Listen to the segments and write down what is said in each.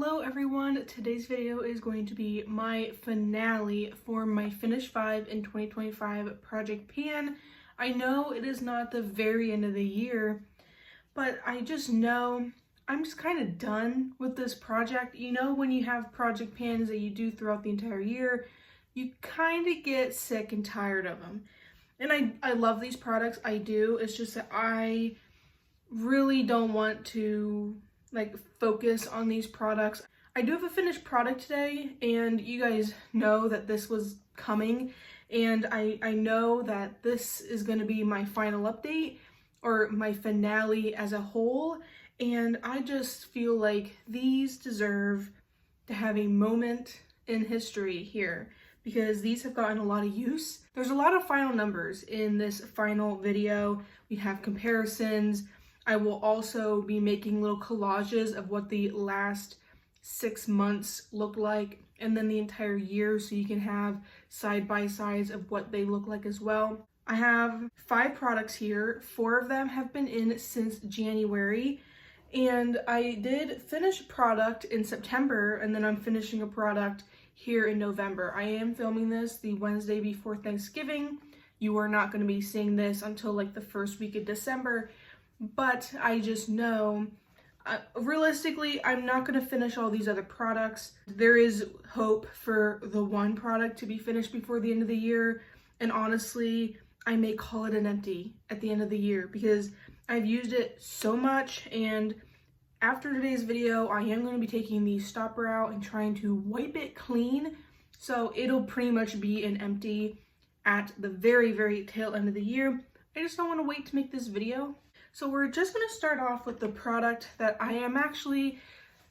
Hello everyone, today's video is going to be my finale for my Finish 5 in 2025 Project Pan. I know it is not the very end of the year, but I just know I'm just kind of done with this project. You know, when you have project pans that you do throughout the entire year, you kind of get sick and tired of them. And I love these products, I do. It's just that I really don't want to focus on these products. I do have a finished product today, and you guys know that this was coming, and I know that this is going to be my final update or my finale as a whole, and I just feel like these deserve to have a moment in history here because these have gotten a lot of use. There's a lot of final numbers in this final video. We have comparisons. I will also be making little collages of what the last 6 months look like and then the entire year, so you can have side-by-sides of what they look like as well. I have 5 products here. 4 of them have been in since January, and I did finish a product in September, and then I'm finishing a product here in November. I am filming this the Wednesday before Thanksgiving. You are not going to be seeing this until like the first week of December. But I just know, realistically, I'm not going to finish all these other products. There is hope for the one product to be finished before the end of the year. And honestly, I may call it an empty at the end of the year because I've used it so much. And after today's video, I am going to be taking the stopper out and trying to wipe it clean. So it'll pretty much be an empty at the very, very tail end of the year. I just don't want to wait to make this video. So we're just going to start off with the product that I am actually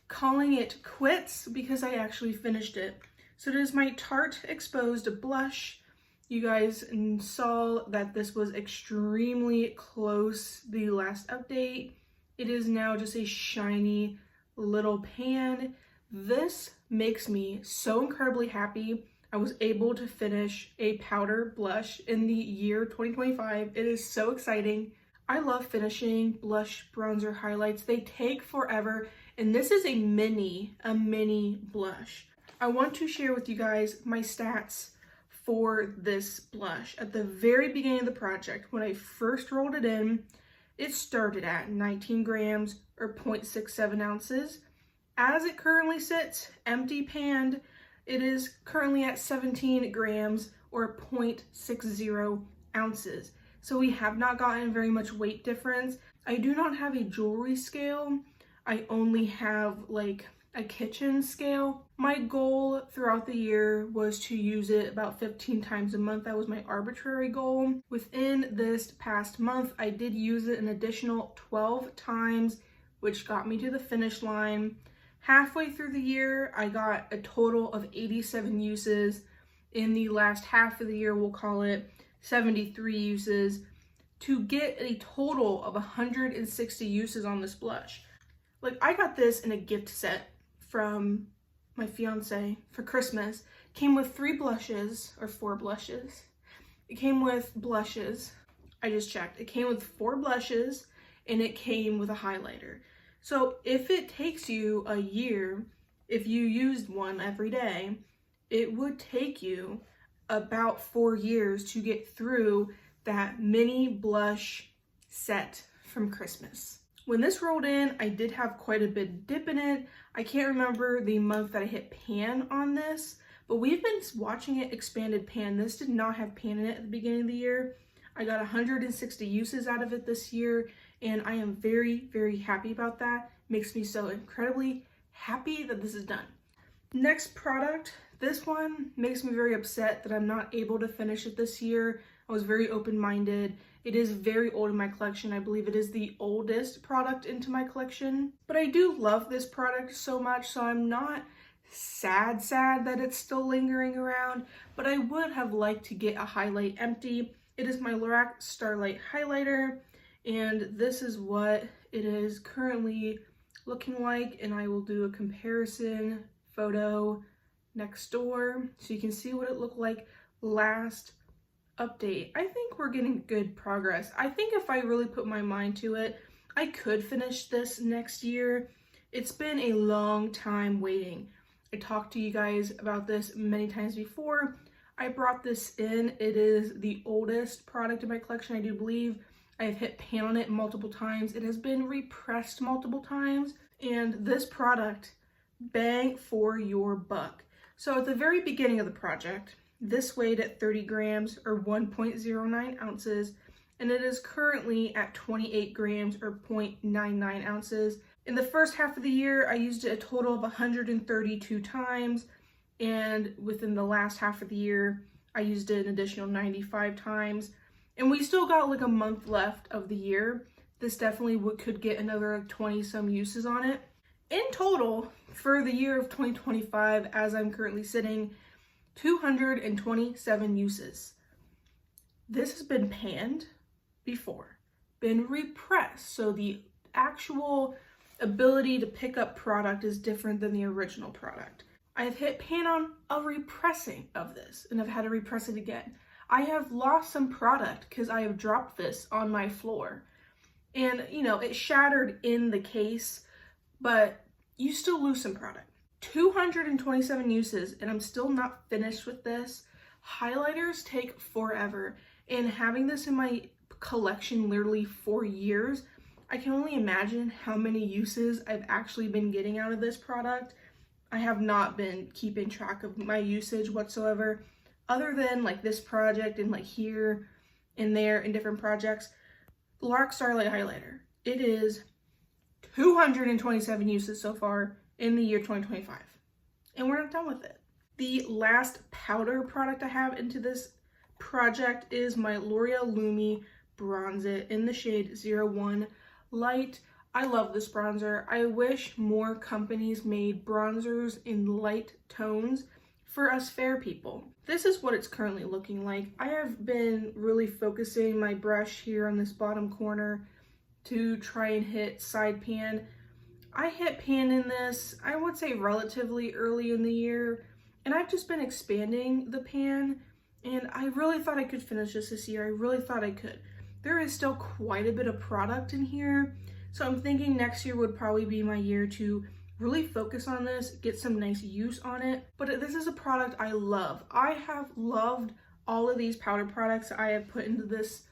calling it quits because I actually finished it. So it is my Tarte Exposed Blush. You guys saw that this was extremely close the last update. It is now just a shiny little pan. This makes me so incredibly happy. I was able to finish a powder blush in the year 2025. It is so exciting. I love finishing blush, bronzer, highlights. They take forever, and this is a mini blush. I want to share with you guys my stats for this blush. At the very beginning of the project, when I first rolled it in, it started at 19 grams or 0.67 ounces. As it currently sits, empty panned, it is currently at 17 grams or 0.60 ounces. So we have not gotten very much weight difference. I do not have a jewelry scale. I only have like a kitchen scale. My goal throughout the year was to use it about 15 times a month. That was my arbitrary goal. Within this past month, I did use it an additional 12 times, which got me to the finish line. Halfway through the year, I got a total of 87 uses. In the last half of the year, we'll call it 73 uses, to get a total of 160 uses on this blush. Like, I got this in a gift set from my fiance for Christmas. Came with 3 blushes or 4 blushes. It came with blushes. I just checked. It came with 4 blushes and it came with a highlighter. So if it takes you a year, if you used one every day, it would take you about 4 years to get through that mini blush set from Christmas. When this rolled in, I did have quite a bit of dip in it. I can't remember the month that I hit pan on this, but we've been watching it expanded pan. This did not have pan in it at the beginning of the year. I got 160 uses out of it this year, and I am very, very happy about that. Makes me so incredibly happy that this is done. Next product. This one makes me very upset that I'm not able to finish it this year. I was very open-minded. It is very old in my collection. I believe it is the oldest product into my collection. But I do love this product so much, so I'm not sad that it's still lingering around, but I would have liked to get a highlight empty. It is my Lorac Starlight highlighter, and this is what it is currently looking like, and I will do a comparison photo next door so you can see what it looked like last update. I think we're getting good progress. I think if I really put my mind to it, I could finish this next year. It's been a long time waiting. I talked to you guys about this many times before. I brought this in. It is the oldest product in my collection, I do believe. I've hit pan on it multiple times. It has been repressed multiple times. And this product, bang for your buck. So at the very beginning of the project, this weighed at 30 grams or 1.09 ounces, and it is currently at 28 grams or 0.99 ounces. In the first half of the year, I used it a total of 132 times, and within the last half of the year, I used it an additional 95 times. And we still got like a month left of the year. This definitely could get another 20 some uses on it. In total, for the year of 2025, as I'm currently sitting, 227 uses. This has been panned before, been repressed, so the actual ability to pick up product is different than the original product. I've hit pan on a repressing of this, and I've had to repress it again. I have lost some product because I have dropped this on my floor. And, you know, it shattered in the case, but you still lose some product. 227 uses, and I'm still not finished with this. Highlighters take forever, and having this in my collection literally for years, I can only imagine how many uses I've actually been getting out of this product. I have not been keeping track of my usage whatsoever, other than like this project and like here and there in different projects. Lorac Starlight Highlighter. It is 227 uses so far in the year 2025. And we're not done with it. The last powder product I have into this project is my L'Oreal Lumi Bronze It in the shade 01 Light. I love this bronzer. I wish more companies made bronzers in light tones for us fair people. This is what it's currently looking like. I have been really focusing my brush here on this bottom corner to try and hit side pan. I hit pan in this, I would say relatively early in the year, and I've just been expanding the pan, and I really thought I could finish this year. I really thought I could. There is still quite a bit of product in here, so I'm thinking next year would probably be my year to really focus on this, get some nice use on it. But this is a product I love. I have loved all of these powder products I have put into this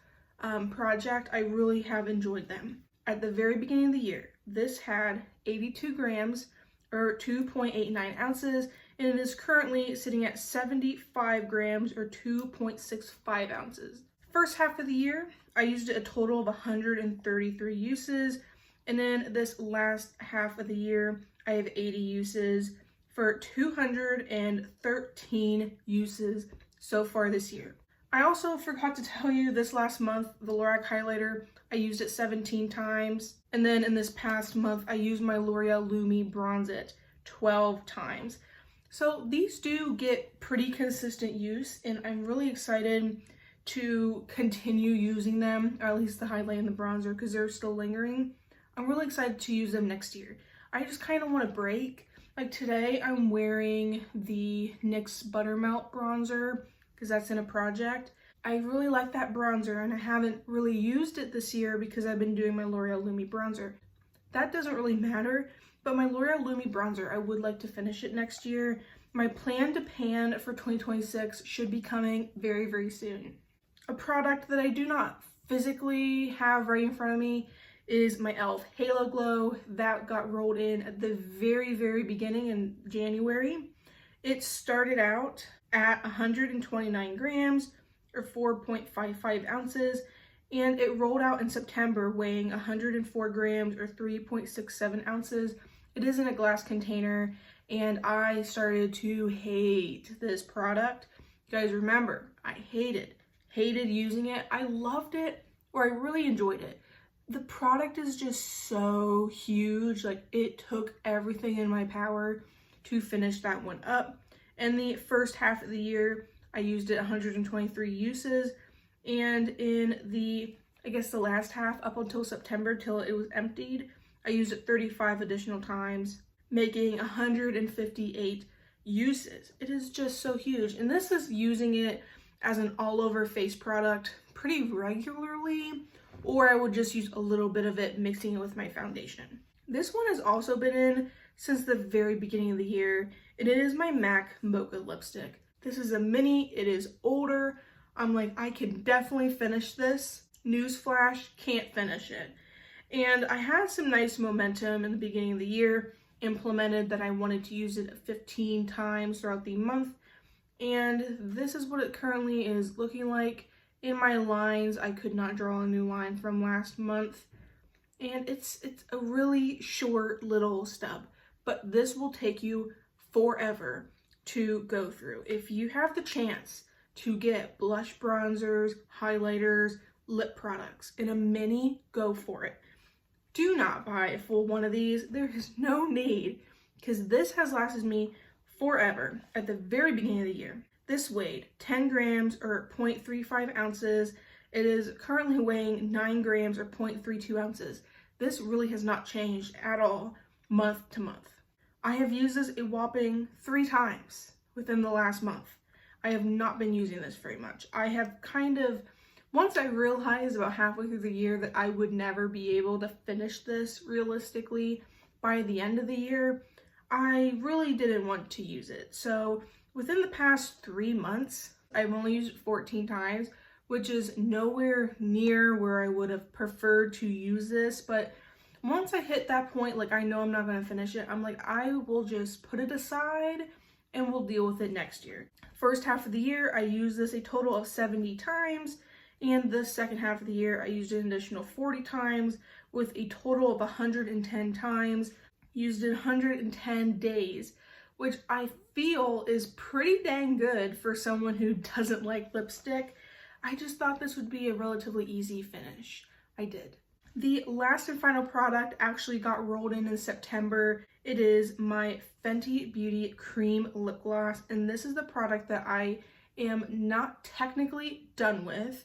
project. I really have enjoyed them. At the very beginning of the year, this had 82 grams or 2.89 ounces, and it is currently sitting at 75 grams or 2.65 ounces. First half of the year, I used it a total of 133 uses, and then this last half of the year, I have 80 uses for 213 uses so far this year. I also forgot to tell you this last month, the Lorac highlighter, I used it 17 times. And then in this past month, I used my L'Oreal Lumi Bronze It 12 times. So these do get pretty consistent use, and I'm really excited to continue using them, or at least the highlight and the bronzer, because they're still lingering. I'm really excited to use them next year. I just kind of want to break. Like today, I'm wearing the NYX Buttermelt bronzer because that's in a project. I really like that bronzer, and I haven't really used it this year because I've been doing my L'Oreal Lumi bronzer. That doesn't really matter, but my L'Oreal Lumi bronzer, I would like to finish it next year. My plan to pan for 2026 should be coming very, very soon. A product that I do not physically have right in front of me is my e.l.f. Halo Glow. That got rolled in at the very, very beginning in January. It started out at 129 grams or 4.55 ounces, and it rolled out in September weighing 104 grams or 3.67 ounces. It is in a glass container, and I started to hate this product. You guys remember, I hated using it. I loved it, or I really enjoyed it. The product is just so huge. Like, it took everything in my power to finish that one up. And the first half of the year, I used it 123 uses. And in the, I guess the last half, up until September, till it was emptied, I used it 35 additional times, making 158 uses. It is just so huge. And this is using it as an all-over face product pretty regularly, or I would just use a little bit of it mixing it with my foundation. This one has also been in since the very beginning of the year, and it is my MAC Mocha lipstick. This is a mini, it is older. I'm like, I can definitely finish this. Newsflash, can't finish it. And I had some nice momentum in the beginning of the year, implemented that I wanted to use it 15 times throughout the month. And this is what it currently is looking like. In my lines, I could not draw a new line from last month. And it's a really short little stub, but this will take you forever to go through. If you have the chance to get blush bronzers, highlighters, lip products in a mini, go for it. Do not buy a full one of these. There is no need, because this has lasted me forever. At the very beginning of the year, this weighed 10 grams or 0.35 ounces. It is currently weighing 9 grams or 0.32 ounces. This really has not changed at all month to month. I have used this a whopping 3 times within the last month. I have not been using this very much. I have once I realized about halfway through the year that I would never be able to finish this realistically by the end of the year, I really didn't want to use it. So within the past 3 months, I've only used it 14 times, which is nowhere near where I would have preferred to use this. But once I hit that point, like I know I'm not going to finish it, I'm like, I will just put it aside and we'll deal with it next year. First half of the year, I used this a total of 70 times. And the second half of the year, I used it an additional 40 times with a total of 110 times. Used it 110 days, which I feel is pretty dang good for someone who doesn't like lipstick. I just thought this would be a relatively easy finish. I did. The last and final product actually got rolled in September. It is my Fenty Beauty Cream Lip Gloss, and this is the product that I am not technically done with,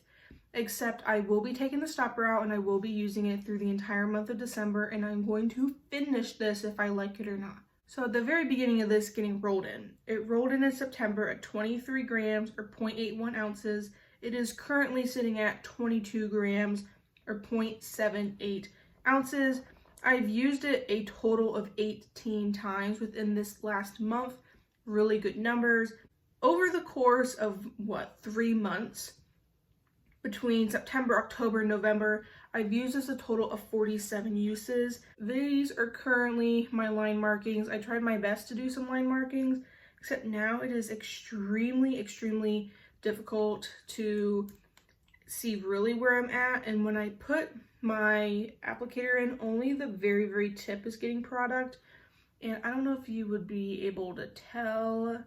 except I will be taking the stopper out and I will be using it through the entire month of December, and I'm going to finish this if I like it or not. So at the very beginning of this getting rolled in, it rolled in September at 23 grams or 0.81 ounces. It is currently sitting at 22 grams or 0.78 ounces. I've used it a total of 18 times within this last month. Really good numbers. Over the course of 3 months, between September, October, and November, I've used this a total of 47 uses. These are currently my line markings. I tried my best to do some line markings, except now it is extremely, extremely difficult to see really where I'm at. And when I put my applicator in, only the very, very tip is getting product. And I don't know if you would be able to tell,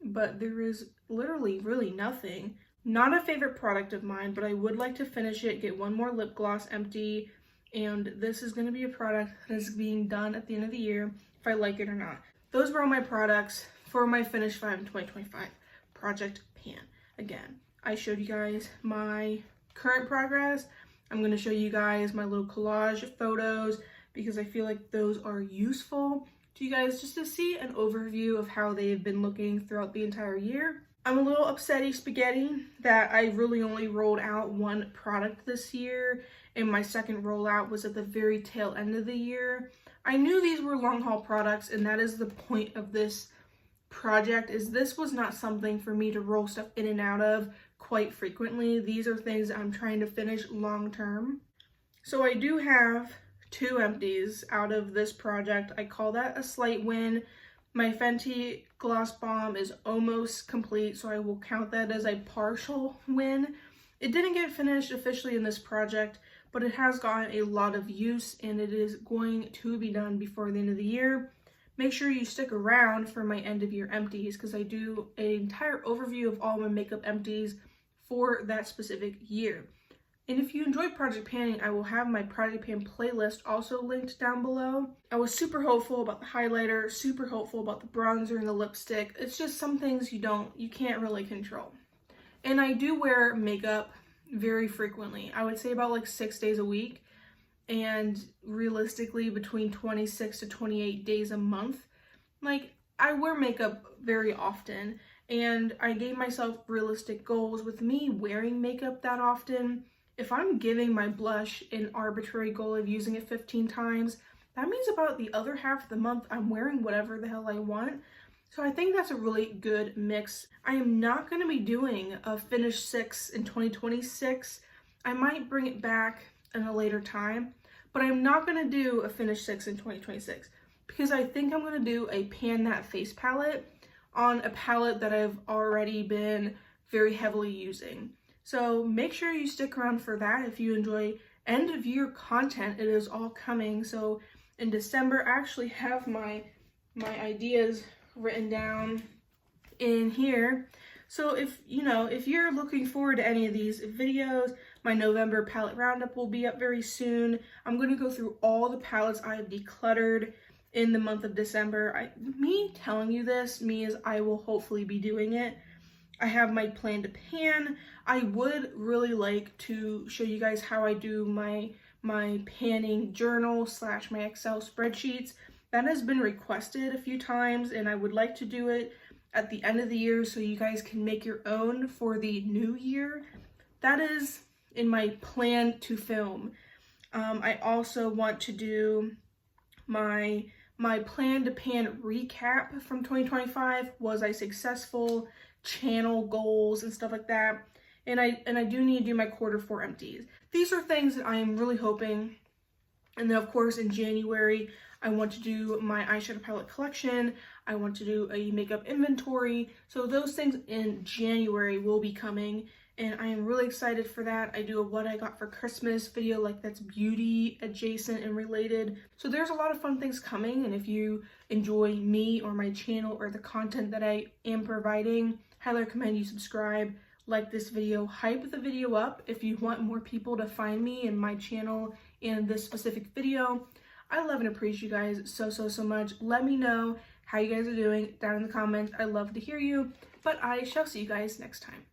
but there is literally really nothing. Not a favorite product of mine, but I would like to finish it, get one more lip gloss empty, and this is going to be a product that is being done at the end of the year, if I like it or not. Those were all my products for my Finish 5 in 2025 Project Pan. Again, I showed you guys my current progress. I'm going to show you guys my little collage photos because I feel like those are useful to you guys just to see an overview of how they've been looking throughout the entire year. I'm a little upsetty spaghetti that I really only rolled out one product this year, and my second rollout was at the very tail end of the year. I knew these were long haul products, and that is the point of this project, is this was not something for me to roll stuff in and out of quite frequently. These are things I'm trying to finish long term. So I do have 2 empties out of this project. I call that a slight win. My Fenty Gloss Bomb is almost complete, so I will count that as a partial win. It didn't get finished officially in this project, but it has gotten a lot of use, and it is going to be done before the end of the year. Make sure you stick around for my end of year empties, because I do an entire overview of all my makeup empties for that specific year. And if you enjoy Project Panning, I will have my Project Pan playlist also linked down below. I was super hopeful about the highlighter, super hopeful about the bronzer and the lipstick. It's just some things you can't really control. And I do wear makeup very frequently. I would say about like 6 days a week, and realistically between 26 to 28 days a month. Like, I wear makeup very often, and I gave myself realistic goals with me wearing makeup that often. If I'm giving my blush an arbitrary goal of using it 15 times, that means about the other half of the month I'm wearing whatever the hell I want. So I think that's a really good mix. I am not going to be doing a finish 6 in 2026. I might bring it back in a later time, but I'm not going to do a finish 6 in 2026 because I think I'm going to do a Pan That Face palette on a palette that I've already been very heavily using. So make sure you stick around for that if you enjoy end of year content. It is all coming. So in December, I actually have my ideas written down in here. So if you're looking forward to any of these videos, my November palette roundup will be up very soon. I'm going to go through all the palettes I have decluttered in the month of December. Me telling you this means I will hopefully be doing it. I have my plan to pan. I would really like to show you guys how I do my panning journal / my Excel spreadsheets. That has been requested a few times, and I would like to do it at the end of the year so you guys can make your own for the new year. That is in my plan to film. I also want to do my plan to pan recap from 2025. Was I successful? Channel goals and stuff like that. And I do need to do my Q4 empties. These are things that I am really hoping. And then of course in January, I want to do my eyeshadow palette collection. I want to do a makeup inventory. So those things in January will be coming, and I am really excited for that. I do a what I got for Christmas video, like that's beauty adjacent and related. So there's a lot of fun things coming, and if you enjoy me or my channel or the content that I am providing, highly recommend you subscribe, like this video, hype the video up if you want more people to find me and my channel in this specific video. I love and appreciate you guys so much. Let me know how you guys are doing down in the comments. I love to hear you, but I shall see you guys next time.